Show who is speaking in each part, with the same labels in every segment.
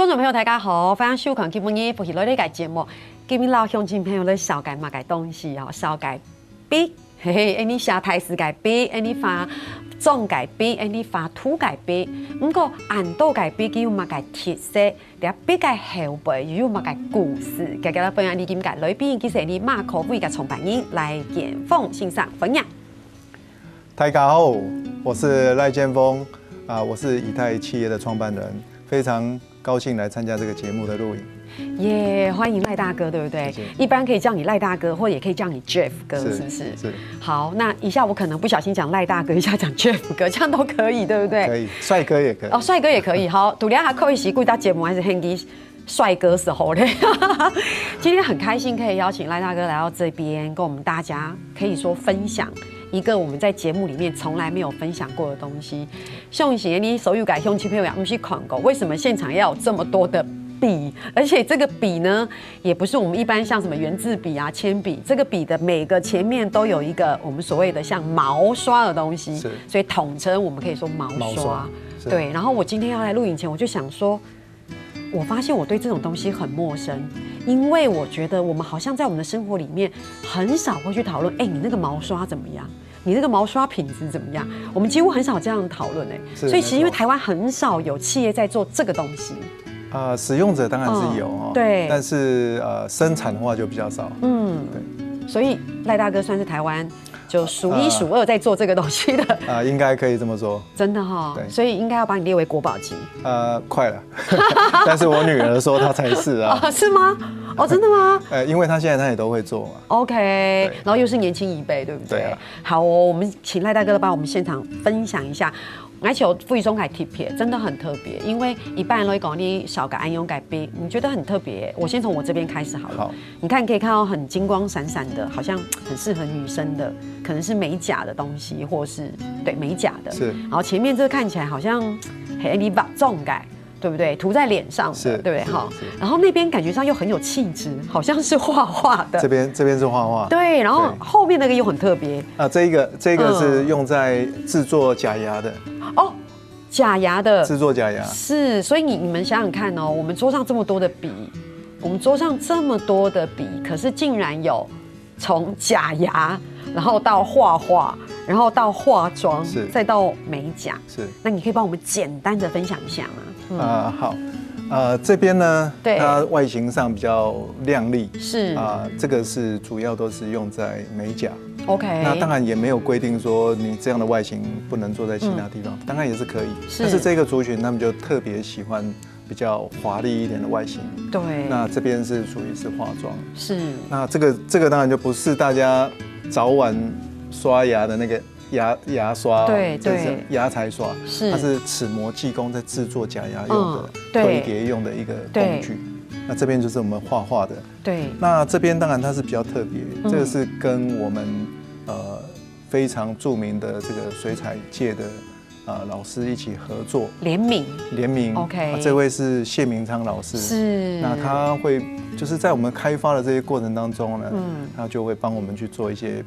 Speaker 1: 观众朋友大家好，欢迎收看今日不是来呢个节目。今日老乡亲朋友咧小解嘛个东西哦，小解笔，嘿嘿，你写台词解笔，你发总解笔，你发图解笔。不过按倒解笔佢有乜个特色？啲笔嘅後背又有乜個故事？今日分享你今日來賓，其實你馬可威嘅創辦人賴建峰先生分享。
Speaker 2: 大家好，我是赖建峰我是以太企业的创办人，非常高兴来参加这个节目的录影。
Speaker 1: 耶，欢迎赖大哥，对不对？
Speaker 2: 谢谢。
Speaker 1: 一般可以叫你赖大哥，或也可以叫你 Jeff 哥，是不是？
Speaker 2: 是。
Speaker 1: 好，那一下我可能不小心讲赖大哥，一下讲 Jeff 哥，这样都可以，对不对？
Speaker 2: 可以，帅哥也可以。
Speaker 1: 哦，帅哥也可以。好，杜良还扣一席，顾到节目还是很给帅哥时候嘞。今天很开心可以邀请赖大哥来到这边，跟我们大家可以说分享一个我们在节目里面从来没有分享过的东西。像你所有改兄弟朋友不是看过，为什么现场要有这么多的笔？而且这个笔呢，也不是我们一般像什么圆珠笔啊、铅笔，这个笔的每个前面都有一个我们所谓的像毛刷的东西，所以统称我们可以说毛刷。对，然后我今天要来录影前，我就想说，我发现我对这种东西很陌生，因为我觉得我们好像在我们的生活里面很少会去讨论，你那个毛刷怎么样？你那个毛刷品质怎么样？我们几乎很少这样讨论所以其实因为台湾很少有企业在做这个东西。
Speaker 2: 使用者当然是有
Speaker 1: 对，
Speaker 2: 但是生产的话就比较少。
Speaker 1: 对，所以赖大哥算是台湾就数一数二在做这个东西的
Speaker 2: 应该可以这么说。真的
Speaker 1: 对，所以应该要把你列为国宝级。
Speaker 2: 快了，但是我女儿说她才是啊。
Speaker 1: 是吗？哦，真的吗？
Speaker 2: 因为她现在她也都会做嘛。
Speaker 1: OK， 然后又是年轻一辈，对不对？
Speaker 2: 对啊。
Speaker 1: 好我们请赖大哥帮我们现场分享一下。而且我附一中改 tip 真的很特别，因为一般人都会讲你小个安用改笔，你觉得很特别。我先从我这边开始好了。好，你看可以看到很金光闪闪的，好像很适合女生的，可能是美甲的东西，或是对美甲的。
Speaker 2: 是。
Speaker 1: 然后前面这个看起来好像很你把重改。对不对？涂在脸上的，对不对？好，然后那边感觉上又很有气质，好像是画画的。
Speaker 2: 这边是画画。
Speaker 1: 对，然后后面那个又很特别。
Speaker 2: 这个是用在制作假牙的。
Speaker 1: 哦，假牙的。
Speaker 2: 制作假牙。
Speaker 1: 是，所以你们想想看哦，我们桌上这么多的笔，可是竟然有从假牙，然后到画画，然后到化妆，再到美甲。是，那你可以帮我们简单的分享一下吗？
Speaker 2: 好，这边呢，它外形上比较亮丽，
Speaker 1: 是
Speaker 2: 这个是主要都是用在美甲。
Speaker 1: OK，
Speaker 2: 那当然也没有规定说你这样的外形不能做在其他地方，当然也是可以。但是这个族群他们就特别喜欢比较华丽一点的外形。对，那这边是属于是化妆。是，那这个当然就不是大家早晚刷牙的那个。牙刷，对，牙材刷，它是齿模技工在制作假牙用的，堆叠用的一个工具。那这边就是我们画画的，对。那这边当然它是比较特别，这个是跟我们非常著名的这个水彩界的老师一起合作，联名 ，OK。这位是谢明昌老师，是。那他会就是在我们开发的这些过程当中呢，他就会帮我们去做一些。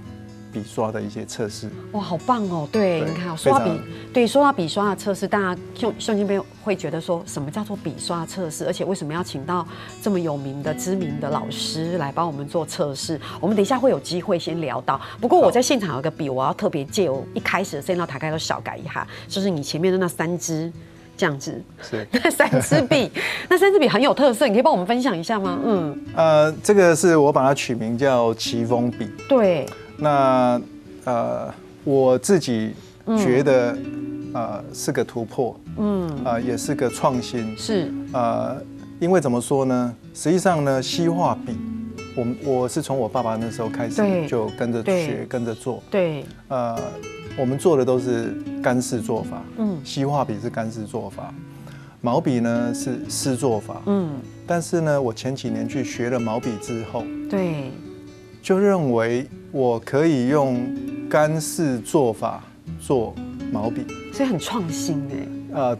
Speaker 2: 笔刷的一些测试，哇，好棒哦！对，你看说到说到笔刷的测试，大家兄弟们会觉得说什么叫做笔刷测试？而且为什么要请到这么有名的、知名的老师来帮我们做测试？我们等一下会有机会先聊到。不过我在现场有个笔，我要特别借我一开始的见到大概都小改一下，就是你前面的那3支。这样子是那3支笔，那3支笔很有特色，你可以帮我们分享一下吗？这个是我把它取名叫奇峰笔。对。那我自己觉得是个突破，也是个创新，是因为怎么说呢？实际上呢，西画笔，我是从我爸爸那时候开始就跟着学，跟着做，对，我们做的都是干式做法，西画笔是干式做法，毛笔呢是湿做法，但是呢，我前几年去学了毛笔之后，对。就认为我可以用干式做法做毛笔，所以很创新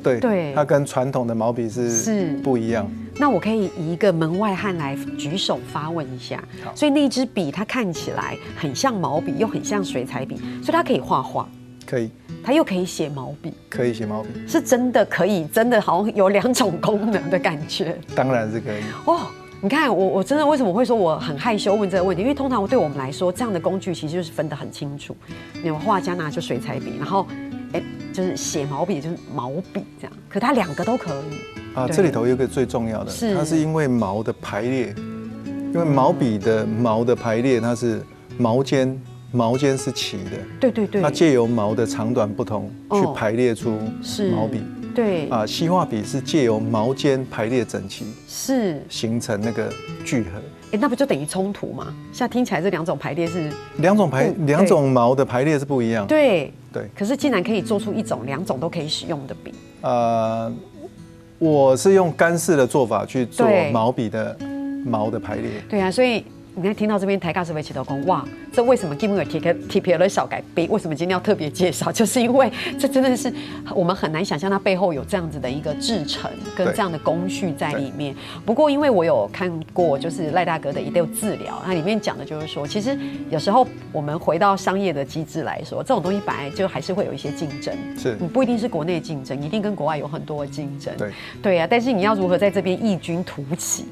Speaker 2: 对，它跟传统的毛笔是不一样。那我可以以一个门外汉来举手发问一下，所以那支笔它看起来很像毛笔，又很像水彩笔，所以它可以画画。可以。
Speaker 1: 它又可以写毛笔，
Speaker 2: 可以写毛笔，
Speaker 1: 是真的可以，真的好像有2种功能的感觉。
Speaker 2: 当然是可以。
Speaker 1: 哦，你看我真的为什么会说我很害羞问这个问题？因为通常对我们来说，这样的工具其实就是分得很清楚。有画家拿就水彩笔，然后就是写毛笔就是毛笔这样。可它2个都可以
Speaker 2: 啊。这里头有一个最重要的，它是因为毛的排列，因为毛笔的毛的排列，它是毛尖是齐的，
Speaker 1: 对对对，
Speaker 2: 它借由毛的长短不同去排列出毛笔，
Speaker 1: 对
Speaker 2: 啊，细画笔是借由毛尖排列整齐，
Speaker 1: 是
Speaker 2: 形成那个聚合，
Speaker 1: 那不就等于冲突吗？现在听起来这2种排列是
Speaker 2: 两种毛的排列是不一样，
Speaker 1: 对
Speaker 2: 对，
Speaker 1: 可是竟然可以做出一种2种都可以使用的笔，
Speaker 2: 我是用干式的做法去做毛笔的毛的排列，
Speaker 1: 对啊，所以。你看，听到这边台大师会起头讲，哇，这为什么今日提别了小改笔？为什么今天要特别介绍？就是因为这真的是我们很难想象它背后有这样子的一个制程跟这样的工序在里面。不过，因为我有看过，就是赖大哥的一段治疗，它里面讲的就是说，其实有时候我们回到商业的机制来说，这种东西本来就还是会有一些竞争，
Speaker 2: 是
Speaker 1: 你不一定是国内竞争，一定跟国外有很多的竞争，
Speaker 2: 对
Speaker 1: 啊。但是你要如何在这边异军突起？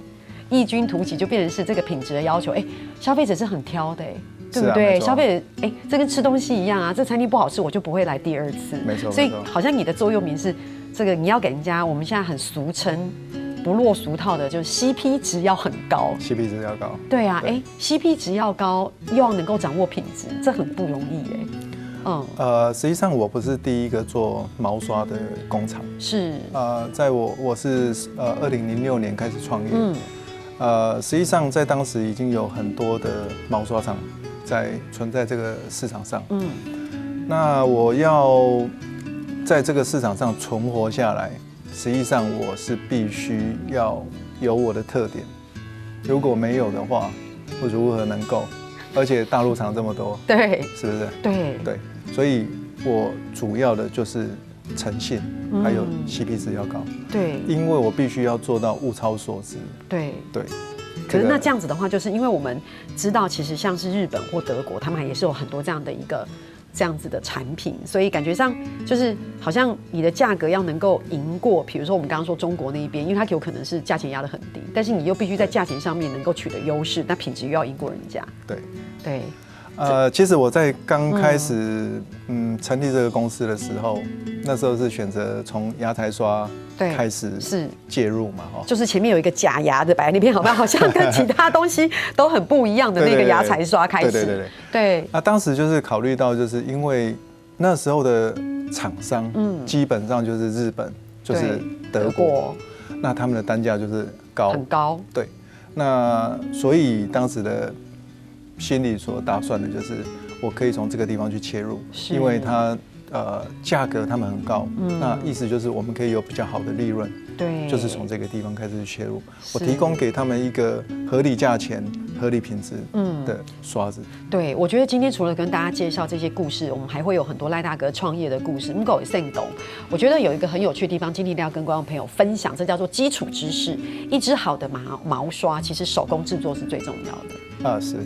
Speaker 1: 异军突起就变成是这个品质的要求，消费者是很挑的，对不对？消费者，这跟吃东西一样啊，这餐厅不好吃，我就不会来第2次。
Speaker 2: 没错。
Speaker 1: 所以好像你的座右铭是这个，你要给人家，我们现在很俗称、不落俗套的，就是 CP 值要很高。
Speaker 2: CP 值要高。
Speaker 1: 对啊，CP 值要高，又要能够掌握品质，这很不容易
Speaker 2: 实际上我不是第一个做毛刷的工厂，
Speaker 1: 是
Speaker 2: 在我是2006年开始创业。实际上在当时已经有很多的毛刷厂存在这个市场上。那我要在这个市场上存活下来，实际上我是必须要有我的特点。如果没有的话，我如何能够？而且大陆厂这么多，
Speaker 1: 对，
Speaker 2: 是不是？
Speaker 1: 对，
Speaker 2: 所以我主要的就是诚信，还有 CP 值要高，
Speaker 1: 对，因
Speaker 2: 为我必须要做到物超所值，
Speaker 1: 对。可是那这样子的话，就是因为我们知道，其实像是日本或德国，他们也是有很多这样的一个这样子的产品，所以感觉上就是好像你的价格要能够赢过，比如说我们刚刚说中国那一边，因为它有可能是价钱压得很低，但是你又必须在价钱上面能够取得优势，那品质又要赢过人家。对。
Speaker 2: 其实我在刚开始成立这个公司的时候，那时候是选择从牙材刷开始介入嘛，
Speaker 1: 就是前面有一个假牙的摆在那边，好像跟其他东西都很不一样的那个牙材刷开始。对。那
Speaker 2: 当时就是考虑到，就是因为那时候的厂商基本上就是日本，就是德国，那他们的单价就是很高。对。那所以当时的心里所打算的就是，我可以从这个地方去切入，因为它价格他们很高，那意思就是我们可以有比较好的利润，对，就是从这个地方开始切入，我提供给他们一个合理价钱、合理品质的刷子。
Speaker 1: 对，我觉得今天除了跟大家介绍这些故事，我们还会有很多赖大哥创业的故事。我觉得有一个很有趣的地方，今天一定要跟观众朋友分享，这叫做基础知识。一支好的毛刷，其实手工制作是最重要的。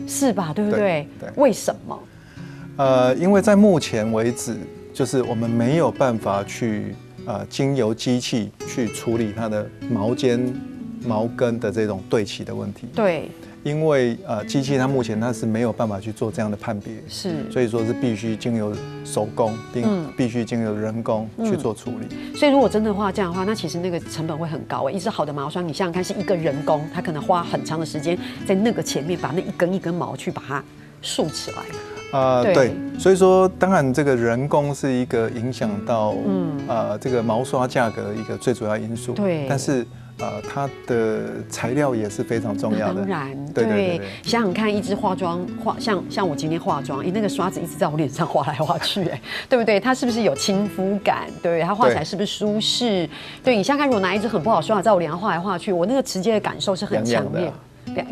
Speaker 1: 是吧？对不对？对。为什么？
Speaker 2: 因为在目前为止，就是我们没有办法去经由机器去处理它的毛尖、毛根的这种对齐的问题。
Speaker 1: 对。
Speaker 2: 因为机器它目前它是没有办法去做这样的判别，所以说是必须经由手工，并必须经由人工去做处理。
Speaker 1: 所以如果真的话这样的话，那其实那个成本会很高。一支好的毛刷，你想想看，是一个人工，他可能花很长的时间在那个前面把那一根一根毛去把它竖起来。
Speaker 2: 对，所以说当然这个人工是一个影响到这个毛刷价格一个最主要因素。对，但是它的材料也是非常重要的。
Speaker 1: 当然，对，想想看，一支像我今天化妆，那个刷子一直在我脸上画来画去，对不对？它是不是有亲肤感？对，它画起来是不是舒适？对，你想想看，如果拿一支很不好刷的在我脸上画来画去，我那个直接的感受是很强烈。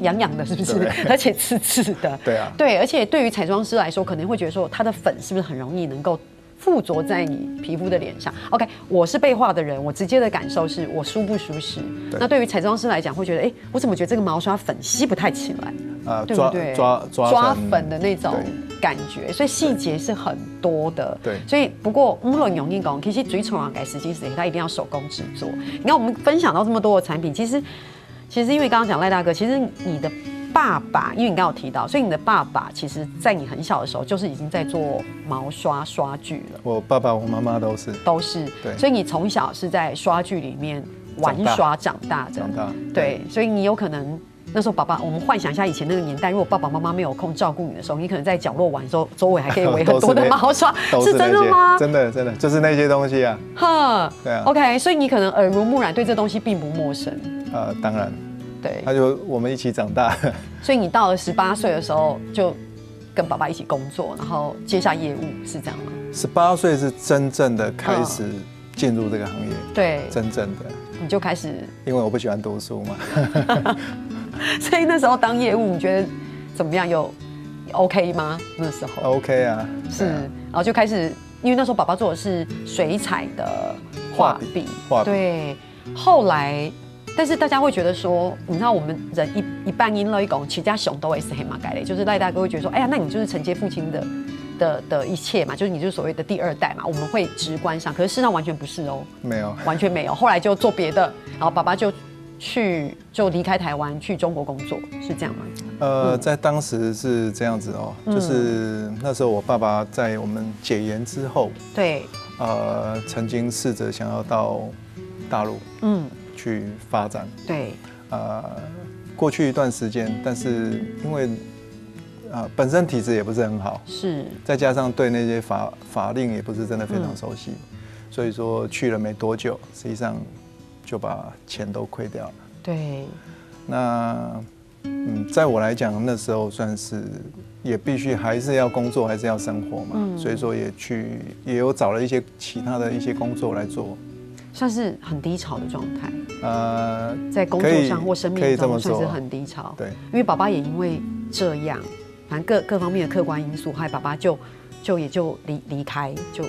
Speaker 1: 痒痒的，是不是？而且刺刺的。
Speaker 2: 对啊。
Speaker 1: 对，而且对于彩妆师来说，可能会觉得说，它的粉是不是很容易能够附着在你皮肤的脸上 ？OK， 我是被画的人，我直接的感受是我舒不舒适。那对于彩妆师来讲，会觉得，我怎么觉得这个毛刷粉吸不太起来？对不对？
Speaker 2: 抓
Speaker 1: 粉的那种感觉，所以细节是很多的。
Speaker 2: 对，
Speaker 1: 所以不过无论用硬讲，其实最重要改时机时间，它一定要手工制作。你看我们分享到这么多的产品，其实因为刚刚讲赖大哥，其实你的爸爸，因为你刚刚有提到，所以你的爸爸其实在你很小的时候就是已经在做毛刷具了。
Speaker 2: 我爸爸、我妈妈都是。
Speaker 1: 对，所以你从小是在刷具里面玩耍长大的。对，所以你有可能。那时候爸爸，我们幻想一下以前那个年代，如果爸爸妈妈没有空照顾你的时候，你可能在角落玩的时候，周围还可以围很多的毛刷，是真的吗？
Speaker 2: 真的，就是那些东西啊。
Speaker 1: 对啊。OK， 所以你可能耳濡目染，对这东西并不陌生。
Speaker 2: 当然。
Speaker 1: 对。
Speaker 2: 他就我们一起长大。
Speaker 1: 所以你到了18岁的时候，就跟爸爸一起工作，然后接下业务，是这样吗
Speaker 2: ？18岁是真正的开始进入这个行业。
Speaker 1: 对。真
Speaker 2: 正的。你
Speaker 1: 就开始。因
Speaker 2: 为我不喜欢读书嘛。
Speaker 1: 所以那时候当业务，你觉得怎么样？有 OK 吗？那时候
Speaker 2: OK 啊，
Speaker 1: 是，然后就开始，因为那时候爸爸做的是水彩的画笔，对。后来，但是大家会觉得说，你知道我们人一半因了一种起家熊都会是黑马改嘞，就是赖大哥会觉得说，哎呀，那你就是承接父亲的一切嘛，就是你就是所谓的第2代嘛，我们会直观上，可是事实上完全不是哦，
Speaker 2: 没有，
Speaker 1: 完全没有。后来就做别的，然后爸爸就离开台湾去中国工作，是这样吗？
Speaker 2: 在当时是这样子哦，就是那时候我爸爸在我们解严之后，
Speaker 1: 对，
Speaker 2: 曾经试着想要到大陆，去发展，
Speaker 1: 对，
Speaker 2: 过去一段时间，但是因为本身体质也不是很好，
Speaker 1: 是，
Speaker 2: 再加上对那些法令也不是真的非常熟悉，所以说去了没多久，实际上就把钱都亏掉了。
Speaker 1: 对，
Speaker 2: 那在我来讲，那时候算是也必须还是要工作，还是要生活嘛，所以说也有找了一些其他的一些工作来做，
Speaker 1: 算是很低潮的状态。在工作上或生命中算是很低潮。
Speaker 2: 对，
Speaker 1: 因为爸爸也因为这样，反正各方面的客观因素，害爸爸就离开就。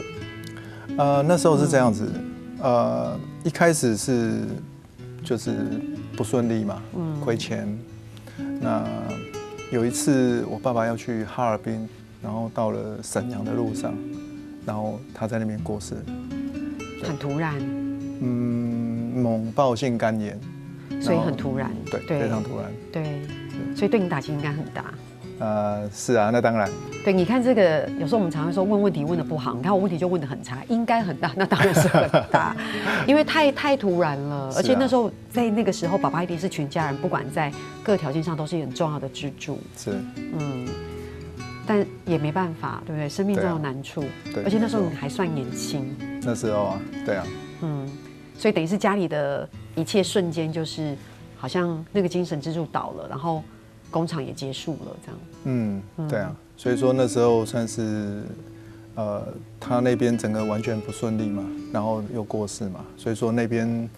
Speaker 2: 那时候是这样子，一开始就是不顺利嘛，亏钱。那有一次我爸爸要去哈尔滨，然后到了沈阳的路上，然后他在那边过世，
Speaker 1: 很突然。
Speaker 2: 猛暴性肝炎，
Speaker 1: 所以很突然。
Speaker 2: 对，非常突然。
Speaker 1: 对，所以对你打击应该很大。
Speaker 2: 是啊，那当然。
Speaker 1: 对，你看这个，有时候我们常常说问问题问得不好，你看我问题就问得很差，应该很大，那当然是很大，因为太突然了，而且那时候在那个时候，爸爸一定是全家人，不管在各个条件上都是很重要的支柱。
Speaker 2: 是，
Speaker 1: 但也没办法，对不对？生命中有难处，而且那时候你还算年轻。
Speaker 2: 那时候啊，对啊，
Speaker 1: 所以等于是家里的一切瞬间就是好像那个精神支柱倒了，然后工厂也结束了，这样。
Speaker 2: 对啊，所以说那时候算是，他那边整个完全不顺利嘛，然后又过世嘛，所以说那边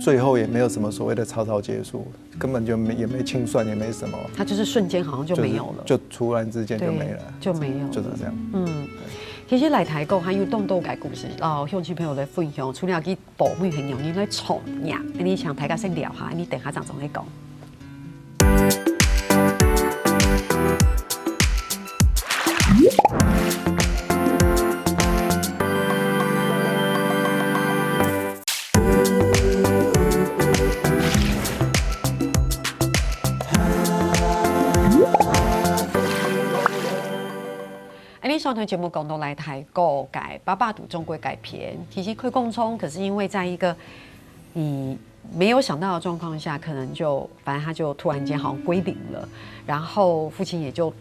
Speaker 2: 最后也没有什么所谓的草草结束，根本就也没清算，也没什么。
Speaker 1: 他就是瞬间好像就没有了，
Speaker 2: 就突然之间就没了，
Speaker 1: 就没有，
Speaker 2: 就是这样。
Speaker 1: 其實嚟睇過還有動到嘅故事，鄉親朋友嚟分享，除了去保護形容應該寵呀，你想大家先聊下，你等下陣仲喺講。上台节目讲到来台购改爸爸赌中国改片，其实亏共冲，可是因为在一个你没有想到的状况下，可能就反正他就突然间好像归零了，然后父亲也就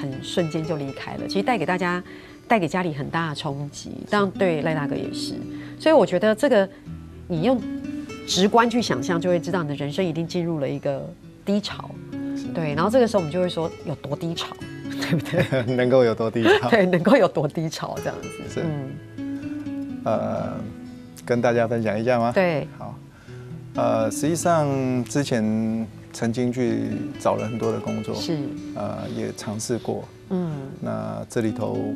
Speaker 1: 很瞬间就离开了，其实带给家里很大的冲击，当然对赖大哥也是，所以我觉得这个你用直观去想象，就会知道你的人生一定进入了一个低潮，对，然后这个时候我们就会说有多低潮。对不对？
Speaker 2: 能够有多低潮？
Speaker 1: 对，能够有多低潮这样子。
Speaker 2: 是，跟大家分享一下吗？
Speaker 1: 对，
Speaker 2: 好。实际上之前曾经去找了很多的工作，
Speaker 1: 是，
Speaker 2: 也尝试过。那这里头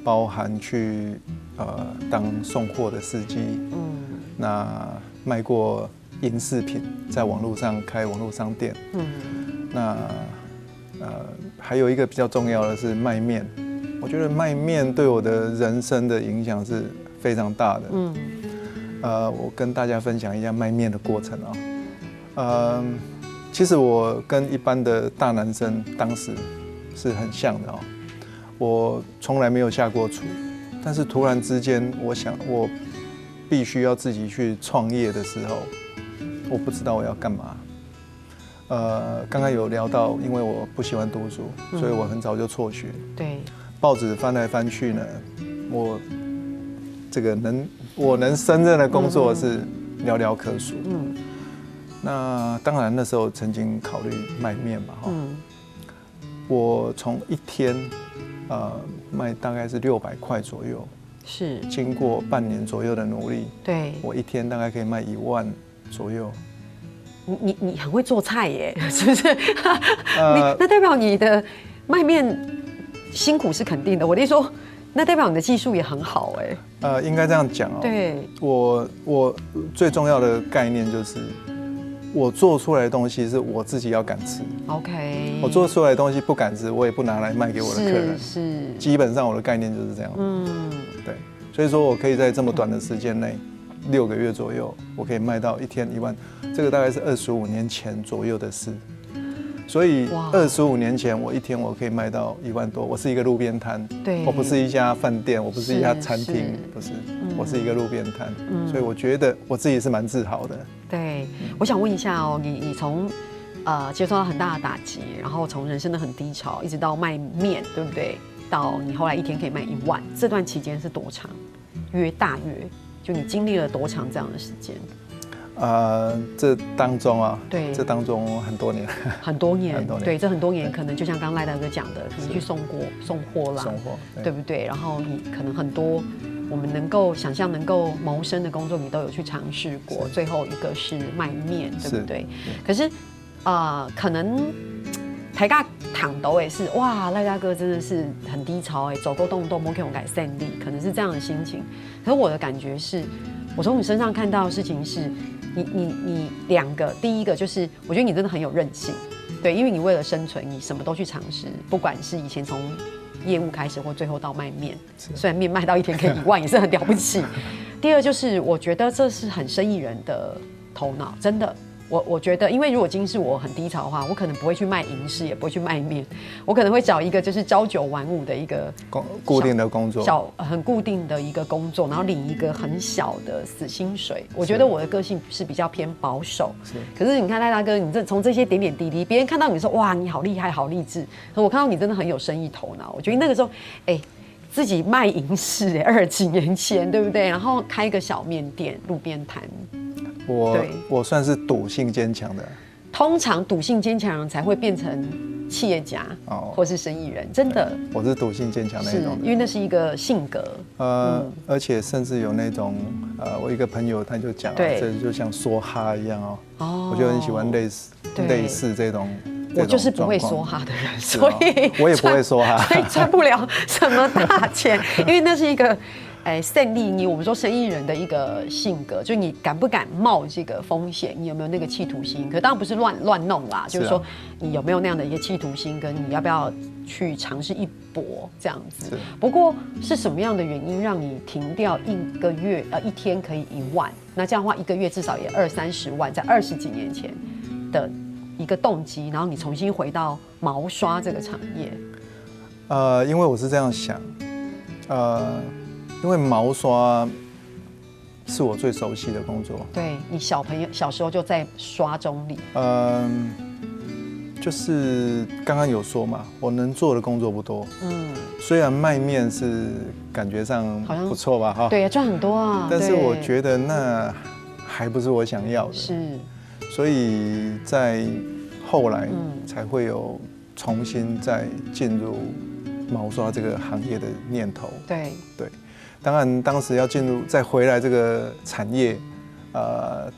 Speaker 2: 包含去当送货的司机，那卖过银饰品，在网络上开网络商店，那。还有一个比较重要的是卖面，我觉得卖面对我的人生的影响是非常大的。我跟大家分享一下卖面的过程啊。其实我跟一般的大男生当时是很像的哦。我从来没有下过厨，但是突然之间，我想我必须要自己去创业的时候，我不知道我要干嘛。刚刚有聊到，因为我不喜欢读书，所以我很早就辍学。
Speaker 1: 对。
Speaker 2: 报纸翻来翻去呢，我能胜任的工作是寥寥可数。那当然那时候曾经考虑卖面嘛，我从一天卖大概是600块左右，是经过半年左右的努力，对，我一天大概可以卖1万左右。
Speaker 1: 你很会做菜耶，是不是？那代表你的卖面辛苦是肯定的。我的意思说，那代表你的技术也很好哎。
Speaker 2: 应该这样讲哦。对，我最重要的概念就是，我做出来的东西是我自己要敢吃。OK。我做出来的东西不敢吃，我也不拿来卖给我的客人。是。基本上我的概念就是这样。对。所以说我可以在这么短的时间内，6个月左右，我可以卖到一天1万。这个大概是25年前左右的事。所以25年前，我一天我可以卖到1万多。我是一个路边摊，我不是一家饭店，我不是一家餐厅，不是，我是一个路边摊。所以我觉得我自己是蛮自豪的。对，
Speaker 1: 我想问一下哦，你从接受到很大的打击，然后从人生的很低潮，一直到卖面，对不对？到你后来一天可以卖1万，这段期间是多长？大约，就你经历了多长这样的时间？
Speaker 2: 这当中啊，对，这当中很多年，
Speaker 1: 对，这很多年可能就像刚刚赖大哥讲的，可能去送货啦，对不对？然后你可能很多我们能够想象能够谋生的工作，你都有去尝试过。最后一个是卖面，对不对？可是可能台大躺斗也是哇，赖大哥真的是很低潮哎，走沟动动，摸口改胜利，可能是这样的心情。可是我的感觉是，我从你身上看到的事情是。你2个，第一个就是我觉得你真的很有韧性，对，因为你为了生存，你什么都去尝试，不管是以前从业务开始，或最后到卖面，虽然面卖到一天可以1万，也是很了不起。第二就是我觉得这是很生意人的头脑，真的。我觉得，因为如果今天是我很低潮的话，我可能不会去卖银饰，也不会去卖面，我可能会找一个就是朝9晚5的一个
Speaker 2: 固定的工作，
Speaker 1: 很固定的一个工作，然后领一个很小的死薪水。我觉得我的个性是比较偏保守，可是你看赖大哥，你从这些点点滴滴，别人看到你说哇你好厉害好励志，可我看到你真的很有生意头脑。我觉得那个时候，自己卖银饰，20几年前，对不对？然后开一个小面店，路边摊。
Speaker 2: 我算是赌性坚强的。
Speaker 1: 通常赌性坚强的人才会变成企业家或是生意人，真的。
Speaker 2: 我是赌性坚强那种，
Speaker 1: 因为那是一个性格。
Speaker 2: 而且甚至有那种我一个朋友他就讲，这就像梭哈一样哦。我就很喜欢类似这种。
Speaker 1: 我就是不会梭哈的人，所以
Speaker 2: 我也不会梭哈，
Speaker 1: 所以赚不了什么大钱，因为那是一个。胜利你我们说生意人的一个性格，就你敢不敢冒这个风险，你有没有那个企图心？可当然不是乱弄啦，就是说你有没有那样的一个企图心，跟你要不要去尝试一搏这样子。不过是什么样的原因让你停掉1个月一天可以1万？那这样的话1个月至少也20-30万，在20几年前的一个动机，然后你重新回到毛刷这个产业。
Speaker 2: 因为我是这样想，因为毛刷是我最熟悉的工作。
Speaker 1: 对，你小时候就在刷中里。
Speaker 2: 就是刚刚有说嘛，我能做的工作不多。虽然卖面是感觉上好像不错吧，哈。
Speaker 1: 对，赚很多啊。
Speaker 2: 但是我觉得那还不是我想要的。是。所以在后来才会有重新再进入毛刷这个行业的念头。对。当然，当时要进入再回来这个产业，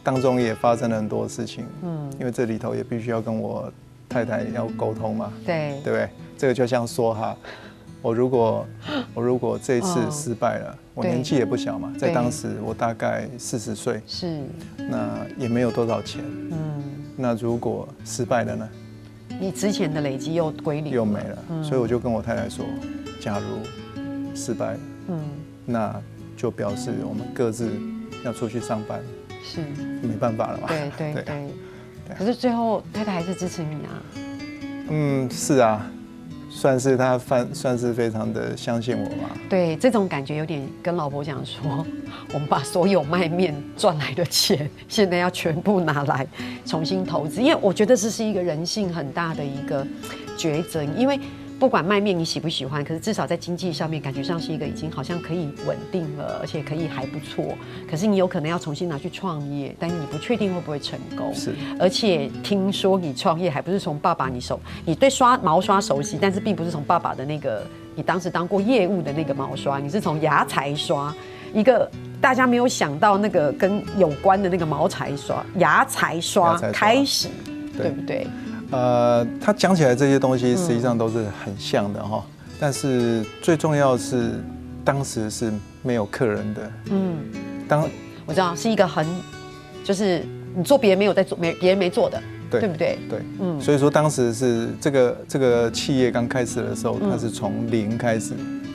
Speaker 2: 当中也发生了很多事情。因为这里头也必须要跟我太太要沟通嘛。对不对？这个就像说哈，我如果这次失败了，我年纪也不小嘛，在当时我大概40岁，是，那也没有多少钱。那如果失败了呢？
Speaker 1: 你之前的累积又归零，
Speaker 2: 又没了。所以我就跟我太太说，假如失败了，那就表示我们各自要出去上班，
Speaker 1: 是
Speaker 2: 没办法了嘛。
Speaker 1: 对。可是最后太太还是支持你啊。
Speaker 2: 是啊，算是非常的相信我吧。
Speaker 1: 对，这种感觉有点跟老婆讲说，我们把所有卖面赚来的钱，现在要全部拿来重新投资，因为我觉得这是一个人性很大的一个抉择，因为不管卖面你喜不喜欢，可是至少在经济上面感觉上是一个已经好像可以稳定了，而且可以还不错。可是你有可能要重新拿去创业，但你不确定会不会成功。
Speaker 2: 是，
Speaker 1: 而且听说你创业还不是从爸爸你对毛刷熟悉，但是并不是从爸爸的那个你当时当过业务的那个毛刷，你是从牙材刷，一个大家没有想到那个跟有关的那个牙材刷开始，对不对？
Speaker 2: 他讲起来这些东西实际上都是很像的哈，但是最重要的是当时是没有客人的。
Speaker 1: 我知道是一个就是你做别人没有在做，别人没做的，对不对？
Speaker 2: 对，所以说当时是这个企业刚开始的时候，它是从零开始，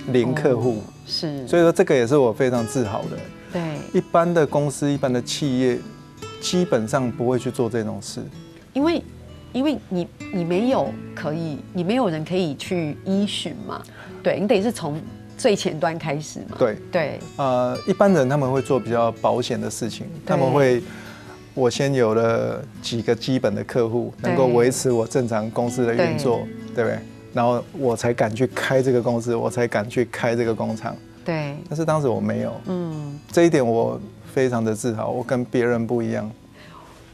Speaker 2: 零客户，
Speaker 1: 是，
Speaker 2: 所以说这个也是我非常自豪的。
Speaker 1: 对，
Speaker 2: 一般的公司、一般的企业基本上不会去做这种事，
Speaker 1: 因为你没有人可以去依循嘛，对，你得是从最前端开始嘛。对，
Speaker 2: 一般人他们会做比较保险的事情，他们会，我先有了几个基本的客户，能够维持我正常公司的运作，对不对？然后我才敢去开这个公司，我才敢去开这个工厂。
Speaker 1: 对，
Speaker 2: 但是当时我没有，这一点我非常的自豪，我跟别人不一样。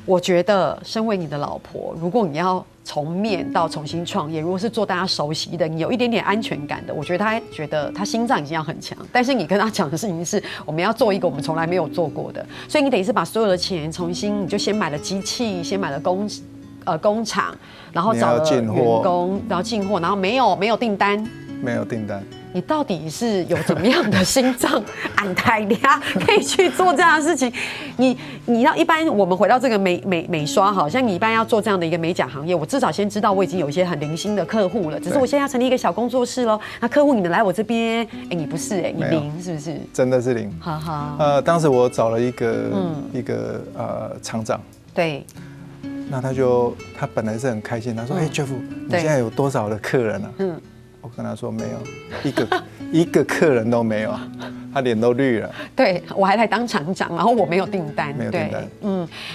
Speaker 1: 我觉得，身为你的老婆，如果你要从面到重新创业，如果是做大家熟悉的，你有一点点安全感的，我觉得他心脏已经要很强。但是你跟他讲的事情是，我们要做一个我们从来没有做过的，所以你等于是把所有的钱重新，你就先买了机器，先买了工厂，然后找了员工，然后进货，然后没有订单，你到底是有怎么样的心脏安泰呀，可以去做这样的事情？你要一般我们回到这个美刷，好像你一般要做这样的一个美甲行业，我至少先知道我已经有一些很零星的客户了，只是我现在要成立一个小工作室喽。那客户你们来我这边，你不是你零是不是？
Speaker 2: 真的是零。当时我找了一个厂长，
Speaker 1: 对。
Speaker 2: 那他本来是很开心，他说：“Jeff， 你现在有多少的客人啊？”我跟他说没有，一个客人都没有，他脸都绿了。对，
Speaker 1: 我还来当厂长，然后我没有订单。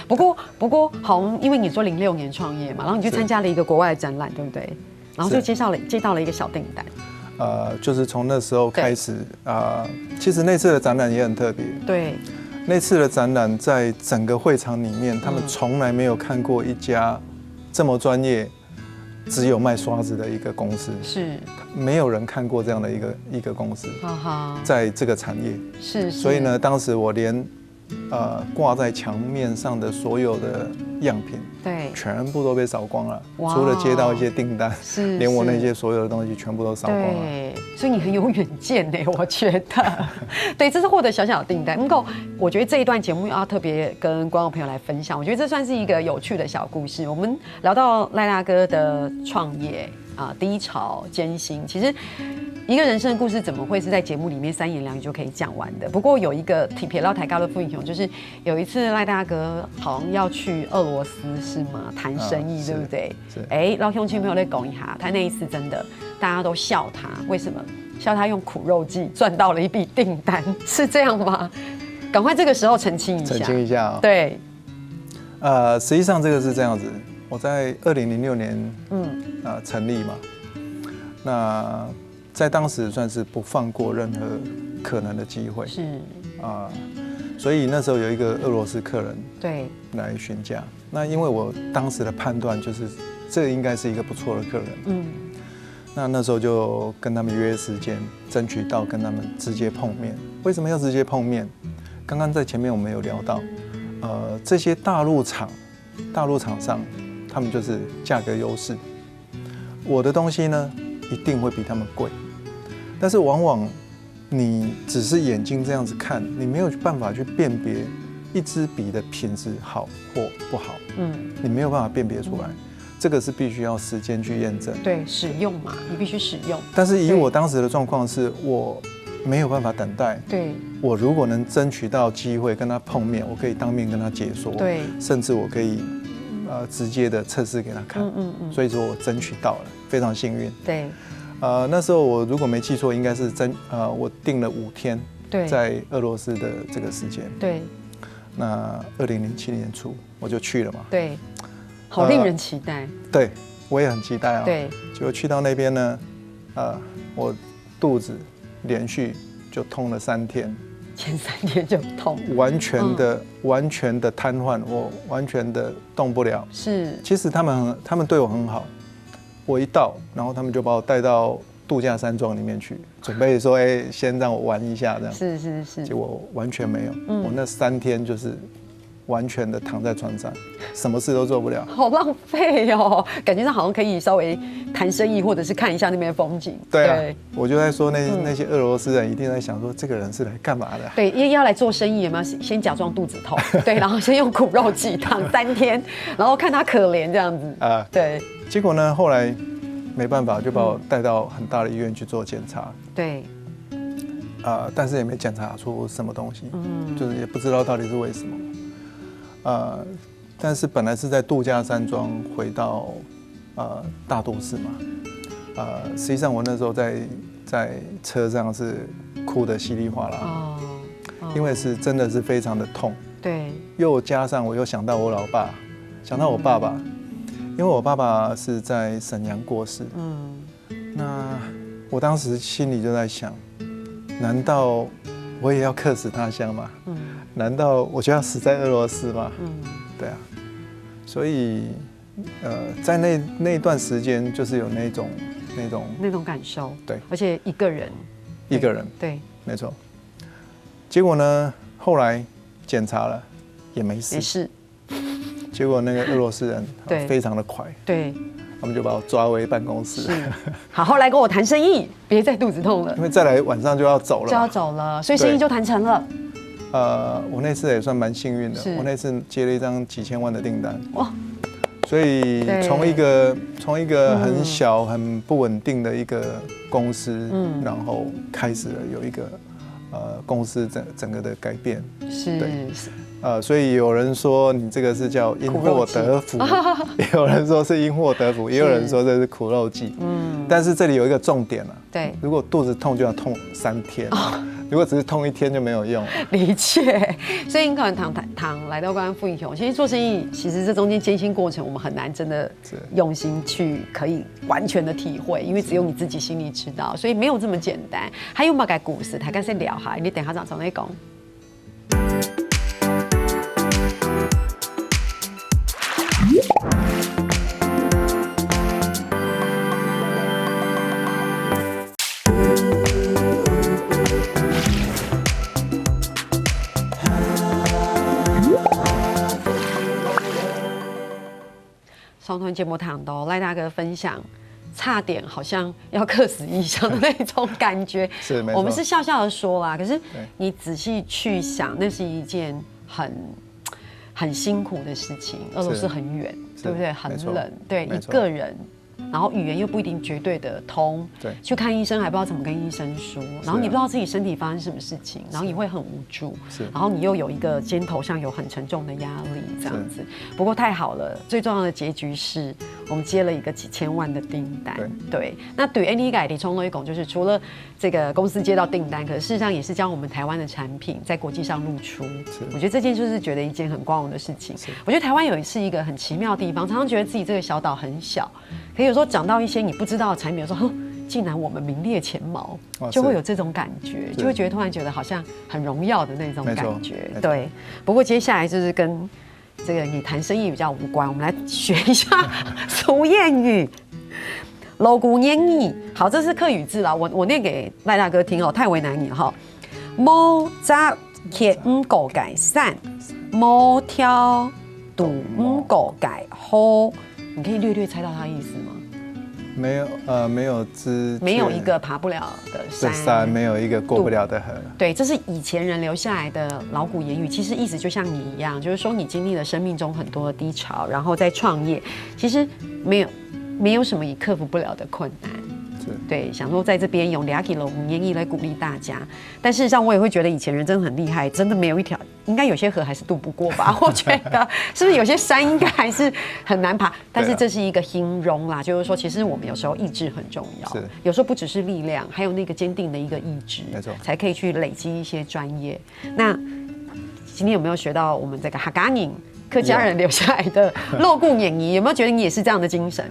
Speaker 1: 不过好，因为你说06年创业嘛，然后你去参加了一个国外的展览，对不对？然后就接到了一个小订单。
Speaker 2: 就是从那时候开始其实那次的展览也很特别。
Speaker 1: 对。
Speaker 2: 那次的展览在整个会场里面，他们从来没有看过一家这么专业。只有卖刷子的一个公司，
Speaker 1: 是
Speaker 2: 没有人看过这样的一个公司，在这个产业
Speaker 1: 是，
Speaker 2: 所以呢，当时我连挂在墙面上的所有的样品，
Speaker 1: 对，
Speaker 2: 全部都被扫光了，除了接到一些订单，连我那些所有的东西全部都扫光了。
Speaker 1: 对，所以你很有远见呢，我觉得。对，这是获得小小的订单。不过，我觉得这一段节目要特别跟观众朋友来分享，我觉得这算是一个有趣的小故事。我们聊到赖大哥的创业低潮艰辛，其实。一个人生的故事怎么会是在节目里面3言2语就可以讲完的？不过有一个铁到台高的副英雄，就是有一次赖大哥好像要去俄罗斯是吗？谈生意，对不对？老兄亲朋友来讲一下，他那一次真的大家都笑他，为什么？笑他用苦肉计赚到了一笔订单，是这样吗？赶快这个时候澄清一下。
Speaker 2: 澄清一下
Speaker 1: 对。
Speaker 2: 实际上这个是这样子，我在2006年成立嘛，那。在当时算是不放过任何可能的机会，
Speaker 1: 是
Speaker 2: 所以那时候有一个俄罗斯客人
Speaker 1: 对
Speaker 2: 来询价，那因为我当时的判断就是这应该是一个不错的客人，那时候就跟他们约时间，争取到跟他们直接碰面。为什么要直接碰面？刚刚在前面我们有聊到，这些大陆厂商，他们就是价格优势，我的东西呢一定会比他们贵。但是往往你只是眼睛这样子看，你没有办法去辨别一支笔的品质好或不好，你没有办法辨别出来。这个是必须要时间去验证。
Speaker 1: 对，使用嘛，你必须使用。
Speaker 2: 但是以我当时的状况是，我没有办法等待。
Speaker 1: 对，
Speaker 2: 我如果能争取到机会跟他碰面，我可以当面跟他解说。
Speaker 1: 对，
Speaker 2: 甚至我可以直接的测试给他看。所以说我争取到了，非常幸运。
Speaker 1: 对。
Speaker 2: 那时候我如果没记错，应该是我定了5天，在俄罗斯的这个时间。
Speaker 1: 对。
Speaker 2: 那2007年初我就去了嘛。
Speaker 1: 对。好令人期待。
Speaker 2: 对，我也很期待啊。
Speaker 1: 对。
Speaker 2: 结果去到那边呢，我肚子连续就痛了3天。
Speaker 1: 前3天就痛。完
Speaker 2: 全的瘫痪，我完全的动不了。
Speaker 1: 是。
Speaker 2: 其实他们对我很好。我一到，然后他们就把我带到度假山庄里面去，准备说，先让我玩一下这样。是。结果完全没有，我那3天就是完全的躺在床上，什么事都做不了。
Speaker 1: 好浪费哦，感觉上好像可以稍微谈生意，或者是看一下那边的风景。
Speaker 2: 对啊，我就在说那些俄罗斯人一定在想说，这个人是来干嘛的？
Speaker 1: 对，因为要来做生意，有没有先假装肚子痛？对，然后先用苦肉计躺3天，然后看他可怜这样子。对。
Speaker 2: 结果呢，后来没办法，就把我带到很大的医院去做检查。
Speaker 1: 对。
Speaker 2: 但是也没检查出什么东西，就是也不知道到底是为什么。但是本来是在度假山庄，回到大都市嘛。实际上我那时候在车上是哭得稀里哗啦，因为真的是非常的痛。
Speaker 1: 对。
Speaker 2: 又加上我又想到我老爸，想到我爸爸。因为我爸爸是在沈阳过世，那我当时心里就在想，难道我也要客死他乡吗？难道我就要死在俄罗斯吗？对啊，所以在那段时间就是有那种
Speaker 1: 感受，
Speaker 2: 对，
Speaker 1: 而且一个人，对，
Speaker 2: 没错。结果呢，后来检查了也没事。结果那个俄罗斯人非常的快，
Speaker 1: 对，
Speaker 2: 他们就把我抓回办公室，
Speaker 1: 好好来跟我谈生意，别再肚子痛了，
Speaker 2: 因为再来晚上就要走
Speaker 1: 了，所以生意就谈成了。
Speaker 2: 我那次也算蛮幸运的，我那次接了一张几千万的订单，哇！所以从一个很小很不稳定的一个公司，然后开始了有一个公司整个的改变，所以有人说你这个是叫因祸得福，也有人说是因祸得福，也有人说这是苦肉计。但是这里有一个重点了，
Speaker 1: 对，
Speaker 2: 如果肚子痛就要痛3天，如果只是痛1天就没有用。
Speaker 1: 理解，所以你可能躺来到关富英雄，其实做生意，其实这中间艰辛过程，我们很难真的用心去可以完全的体会，因为只有你自己心里知道，所以没有这么简单。还有某个故事，大家先聊下，你等下再来讲。上团节目谈到赖大哥分享，差点好像要客死异乡的那种感觉。
Speaker 2: 是，没错。
Speaker 1: 我们是笑笑的说啦，可是你仔细去想，那是一件很辛苦的事情。俄罗斯很远，对不对？很冷，对，一个人。然后语言又不一定绝对的通，
Speaker 2: 对，
Speaker 1: 去看医生还不知道怎么跟医生说，然后你不知道自己身体发生什么事情，然后你会很无助，然后你又有一个肩头上有很沉重的压力这样子。不过太好了，最重要的结局是我们接了一个几千万的订单，对。那对 Andy 改的冲了一拱，就是除了这个公司接到订单，可是事实上也是将我们台湾的产品在国际上露出。我觉得这件就是觉得一件很光荣的事情。我觉得台湾是一个很奇妙的地方，常常觉得自己这个小岛很小。可有时候讲到一些你不知道的产品的时候，竟然我们名列前茅，就会有这种感觉，就会突然觉得好像很荣耀的那种感觉。对，不过接下来就是跟这个你谈生意比较无关，我们来学一下俗谚语。老古谚语，好，这是客语字啦，我念给赖大哥听哦，太为难你哈。毛扎铁狗改善，毛挑赌狗改好。你可以略猜到他的意思吗？
Speaker 2: 没有
Speaker 1: 没有一个爬不了的山，
Speaker 2: 没有一个过不了的河。
Speaker 1: 对，这是以前人留下来的老古言语，其实意思就像你一样，就是说你经历了生命中很多的低潮，然后再创业，其实没有什么你克服不了的困难。对，想说在这边用2 kg 5年1来鼓励大家，但事实上我也会觉得以前人真的很厉害，真的没有一条，应该有些河还是渡不过吧？我觉得是不是有些山应该还是很难爬？但是这是一个形容啦，就是说其实我们有时候意志很重要，有时候不只是力量，还有那个坚定的一个意志，才可以去累积一些专业。那今天有没有学到我们这个哈嘎宁客家人留下来的肉骨演仪？有没有觉得你也是这样的精神？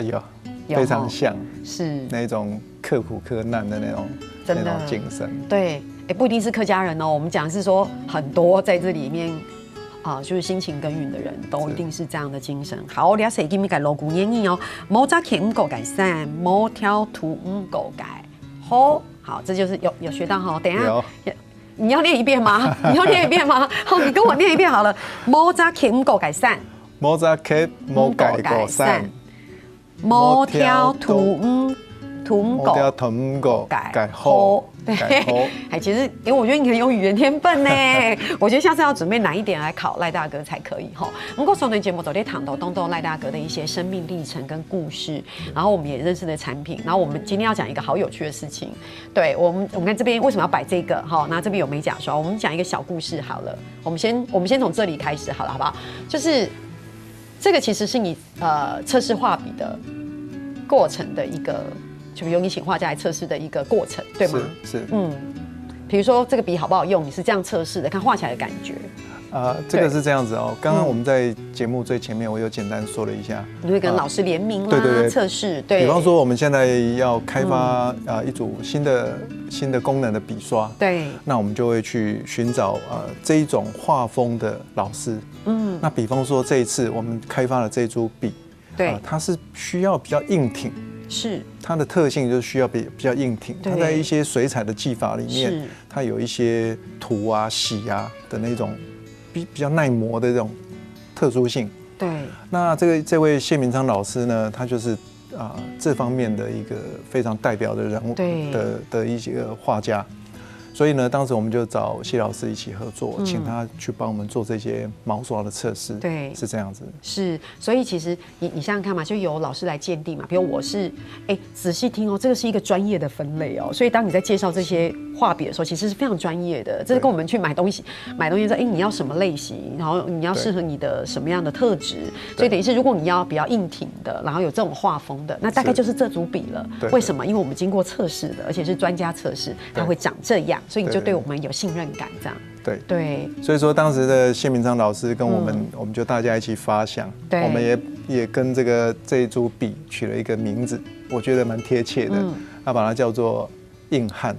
Speaker 2: 有。非常像
Speaker 1: 是
Speaker 2: 那种刻苦克难的那种精神。
Speaker 1: 对，不一定是客家人哦，我们讲是说很多在这里面就是辛勤耕耘的人都一定是这样的精神。好，我哋一起改锣鼓演绎哦，冇扎黔五改善，冇挑土五改好，这就是有学到哈。等一下你要练一遍吗？你要练一遍吗？好，你跟我练一遍好了。冇扎黔五改善，
Speaker 2: 冇扎黔冇改善。
Speaker 1: 某条土狗改好，对，其实我觉得你很有语言天分呢。我觉得下次要准备难一点来考赖大哥才可以哈。不过，上段节目都在谈到东东赖大哥的一些生命历程跟故事，然后我们也认识的产品，然后我们今天要讲一个好有趣的事情。对我们看这边为什么要摆这个哈？那这边有美甲刷，我们讲一个小故事好了。我们先从这里开始好了，好不好？就是这个其实是你测试画笔的过程的一个，就由你请画家来测试的一个过程，对吗？
Speaker 2: 是，
Speaker 1: 比如说这个笔好不好用，你是这样测试的，看画起来的感觉。
Speaker 2: 这个是这样子哦。刚刚我们在节目最前面，我有简单说了一下，
Speaker 1: 你会跟老师联名啦，
Speaker 2: 对，
Speaker 1: 测试。对，
Speaker 2: 比方说我们现在要开发一组新的功能的笔刷，
Speaker 1: 对，
Speaker 2: 那我们就会去寻找这一种画风的老师。那比方说这一次我们开发了这株笔，对，它是需要比较硬挺。是，它的特性就是需要比较硬挺。它在一些水彩的技法里面，它有一些涂啊、洗啊的那种比较耐磨的这种特殊性。对，那这位谢明昌老师呢，他就是这方面的一个非常代表的人物的一些画家。所以呢，当时我们就找谢老师一起合作，请他去帮我们做这些毛刷的测试。对，是这样子。是，所以其实你想想看嘛，就由老师来鉴定嘛。比如我是，仔细听哦，这个是一个专业的分类哦。所以当你在介绍这些画笔的时候，其实是非常专业的。这是跟我们去买东西说，你要什么类型，然后你要适合你的什么样的特质。所以等于是，如果你要比较硬挺的，然后有这种画风的，那大概就是这组笔了。为什么？因为我们经过测试的，而且是专家测试，它会长这样。所以你就对我们有信任感，这样对。所以说当时的谢明昌老师跟我们就大家一起发想，我们也跟这一株笔取了一个名字，我觉得蛮贴切的，他把它叫做硬汉。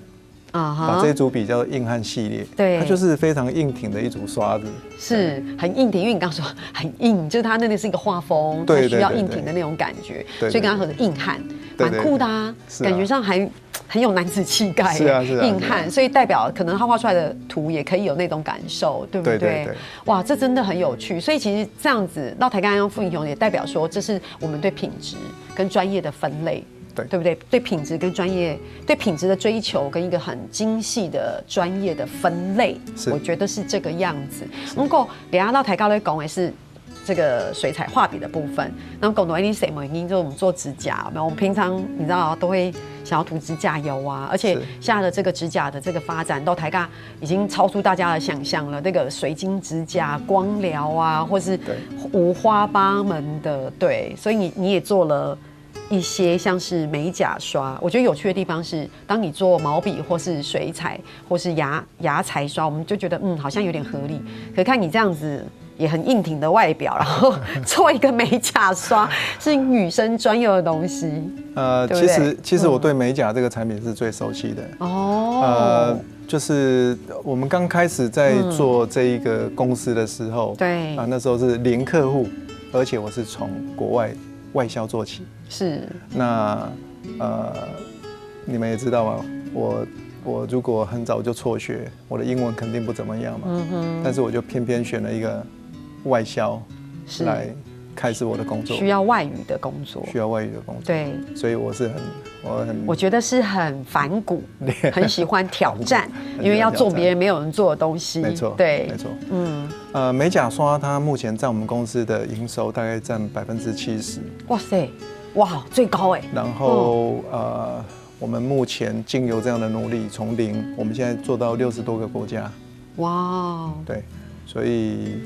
Speaker 2: 把这组笔叫做硬汉系列，对，它就是非常硬挺的一组刷子，是很硬挺，因为你刚刚说很硬，就是它那里是一个画风，它需要硬挺的那种感觉，所以跟它合的硬汉，蛮酷的啊，感觉上还很有男子气概，是啊，硬汉，所以代表可能他画出来的图也可以有那种感受，对不对？哇，这真的很有趣，所以其实这样子到台钢用副英雄也代表说，这是我们对品质跟专业的分类。对不对？对品质跟专业，对品质的追求跟一个很精细的专业的分类，我觉得是这个样子。如果等下到台高来讲也是这个水彩画笔的部分，那么讲到一定什么原因？就是我们做指甲，我们平常你知道都会想要涂指甲油啊，而且现在的这个指甲的这个发展到台大已经超出大家的想象了。那个水晶指甲、光疗啊，或是五花八门的，对，所以你也做了。一些像是美甲刷，我觉得有趣的地方是，当你做毛笔或是水彩或是牙彩刷，我们就觉得好像有点合理。可看你这样子也很硬挺的外表，然后做一个美甲刷是女生专有的东西。其实我对美甲这个产品是最熟悉的。哦。就是我们刚开始在做这一个公司的时候，对那时候是零客户，而且我是从国外销做起。是，那你们也知道嘛，我如果很早就辍学，我的英文肯定不怎么样嘛。但是我就偏偏选了一个外销开始我的工作，
Speaker 1: 需要外语的工作，
Speaker 2: 对，所以我觉得是很反骨，
Speaker 1: 很喜欢挑战，因为要做别人没有人做的东西。
Speaker 2: 没错，
Speaker 1: 对，
Speaker 2: 没错。美甲刷它目前在我们公司的营收大概占70%。
Speaker 1: 哇塞，哇，最高哎。
Speaker 2: 然后我们目前经由这样的努力，从0，我们现在做到60多个国家。哇，对，所以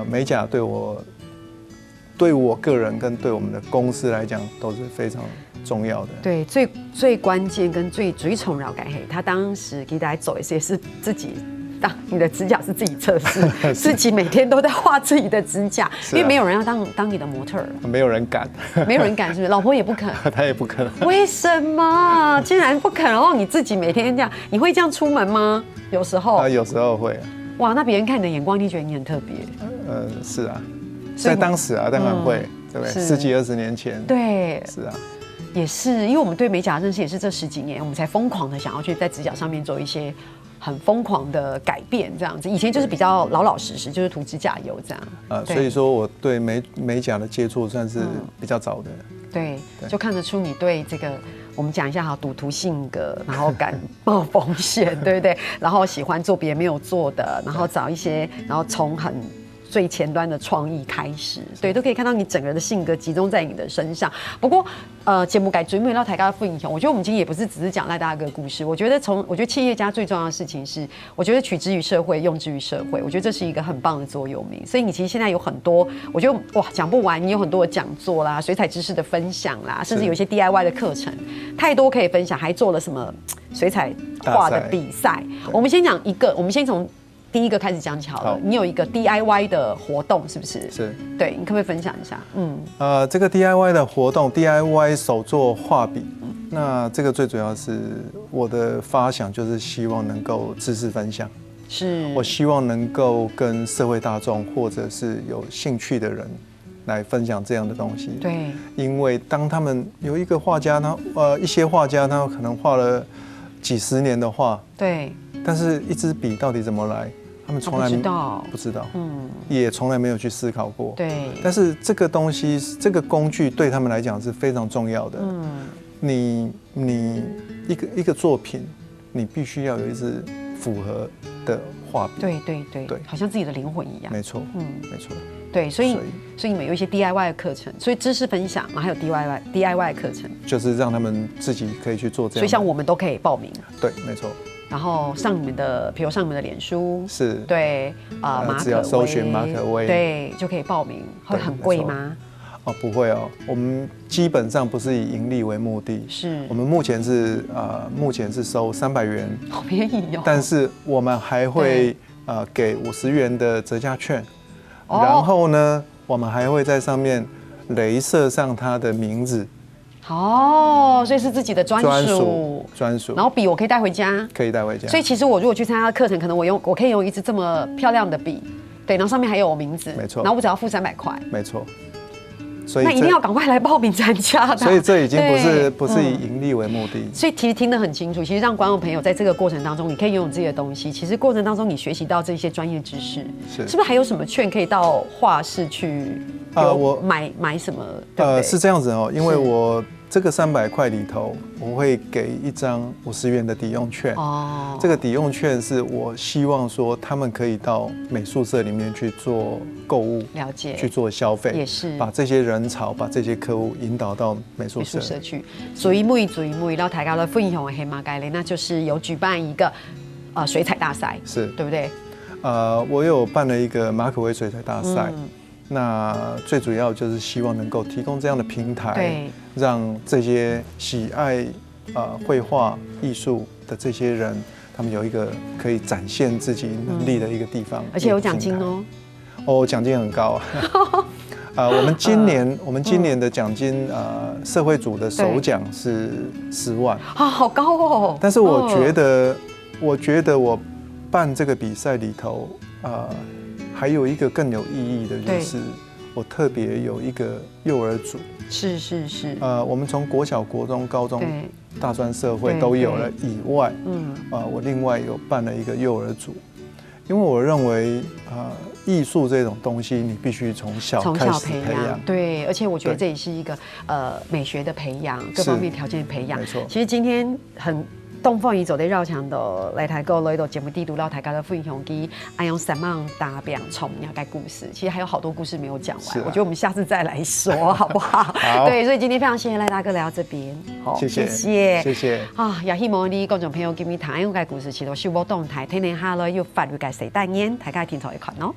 Speaker 2: 美甲对我个人跟对我们的公司来讲都是非常重要的。
Speaker 1: 对，最关键跟最宠扰感嘿，他当时给大家走一些是自己。你的指甲是自己测试，自己每天都在画自己的指甲，因为没有人要当你的模特儿，
Speaker 2: 没有人敢，
Speaker 1: 没有人敢，是不是？老婆也不肯，
Speaker 2: 她也不肯。
Speaker 1: 为什么？竟然不肯？然后你自己每天这样，你会这样出门吗？有时候，
Speaker 2: 有时候会。
Speaker 1: 哇，那别人看你的眼光，你觉得你很特别？
Speaker 2: 是啊，在当时啊，当然会，对不对？10几20年前，
Speaker 1: 对，
Speaker 2: 是啊。
Speaker 1: 也是，因为我们对美甲认识也是这10几年，我们才疯狂的想要去在指甲上面做一些很疯狂的改变，这样子。以前就是比较老实，就是涂指甲油这样。
Speaker 2: 所以说我对美甲的接触算是比较早的。
Speaker 1: 对，就看得出你对这个，我们讲一下哈，赌徒性格，然后敢冒风险，对不对？然后喜欢做别人没有做的，然后找一些，然后从最前端的创意开始，对，都可以看到你整个人的性格集中在你的身上。不过，节目改追梦到台高的副英雄，我觉得我们今天也不是只是讲赖大哥的故事。我觉得企业家最重要的事情是，我觉得取之于社会，用之于社会。我觉得这是一个很棒的座右铭。所以你其实现在有很多，我觉得哇讲不完，你有很多的讲座啦、水彩知识的分享啦，甚至有一些 DIY 的课程，太多可以分享。还做了什么水彩画的比赛？我们先讲一个，我们先从第一个开始讲起好了。你有一个 DIY 的活动，是不是？
Speaker 2: 是。
Speaker 1: 对，你可不可以分享一下？
Speaker 2: 这个 DIY 的活动 ，DIY 手作画笔，那这个最主要是我的发想，就是希望能够知识分享。是。我希望能够跟社会大众或者是有兴趣的人来分享这样的东西。
Speaker 1: 对。
Speaker 2: 因为当他们有一个画家，一些画家他可能画了几十年的画，
Speaker 1: 对。
Speaker 2: 但是一支笔到底怎么来？他们从来不知道，也从来没有去思考过。
Speaker 1: 对，
Speaker 2: 但是这个东西，这个工具对他们来讲是非常重要的。你一个作品，你必须要有一支符合的画笔。
Speaker 1: 对，好像自己的灵魂一样。
Speaker 2: 没错，没错。
Speaker 1: 对，所以你们有一些 DIY 的课程，所以知识分享，然后还有 DIY 的课程，
Speaker 2: 就是让他们自己可以去做这样。
Speaker 1: 所以像我们都可以报名。
Speaker 2: 对，没错。
Speaker 1: 然后上你们的，比如上你们的脸书，
Speaker 2: 是
Speaker 1: 对马可威，
Speaker 2: 只要搜寻马可威，
Speaker 1: 对，就可以报名。会很贵吗？
Speaker 2: 不会哦，我们基本上不是以盈利为目的，
Speaker 1: 是
Speaker 2: 我们目前是收300元，
Speaker 1: 好便宜哦。
Speaker 2: 但是我们还会给50元的折价券，然后呢，我们还会在上面雷射上他的名字。
Speaker 1: 所以是自己的专属，然后笔我可以带回家，
Speaker 2: 可以带回家。
Speaker 1: 所以其实我如果去参加课程，可能我可以用一支这么漂亮的笔，对，然后上面还有我名字，
Speaker 2: 没错，
Speaker 1: 然后我只要付300块，
Speaker 2: 没错。所以
Speaker 1: 那一定要赶快来报名参加的。
Speaker 2: 所以这已经不是以盈利为目的。
Speaker 1: 所以其实听得很清楚，其实让观众朋友在这个过程当中，你可以拥有自己的东西。其实过程当中你学习到这些专业知识，是不是还有什么券可以到画室去我买什么？
Speaker 2: 是这样子哦，因为我这个300块里头，我会给一张50元的抵用券。这个抵用券是我希望说他们可以到美术社里面去做购物，
Speaker 1: 了解，
Speaker 2: 去做消费，
Speaker 1: 也是
Speaker 2: 把这些人潮，把这些客户引导到美术社
Speaker 1: 去。水妹，然后台高的副英雄的黑马盖雷，那就是有举办一个水彩大赛，
Speaker 2: 是
Speaker 1: 对不对？
Speaker 2: 我有办了一个马可威水彩大赛。那最主要就是希望能够提供这样的平台，让这些喜爱绘画艺术的这些人，他们有一个可以展现自己能力的一个地方，
Speaker 1: 而且有奖金
Speaker 2: 哦，奖金很高啊。我们今年的奖金，社会组的首奖是10万
Speaker 1: 好高哦。
Speaker 2: 但是我觉得我办这个比赛里头，还有一个更有意义的，就是我特别有一个幼儿组，
Speaker 1: 是，
Speaker 2: 我们从国小、国中、高中、大专社会都有了以外，我另外有办了一个幼儿组，因为我认为艺术这种东西，你必须从小开始培养。
Speaker 1: 对，而且我觉得这也是一个美学的培养，各方面条件的培养。
Speaker 2: 没错。
Speaker 1: 其实今天很东方伊走在绕墙的来台购来到节目地图绕台高的分享机，爱用什么大表从了解故事，其实还有好多故事没有讲完，我觉得我们下次再来说，好不好？
Speaker 2: 好。
Speaker 1: 对，所以今天非常谢谢赖大哥来到这边，
Speaker 2: 好，谢谢，
Speaker 1: 谢谢啊！也希望你观众朋友今日听我嘅故事，其实收播动态，天天下来要发育嘅谁代言，大家听错一看哦。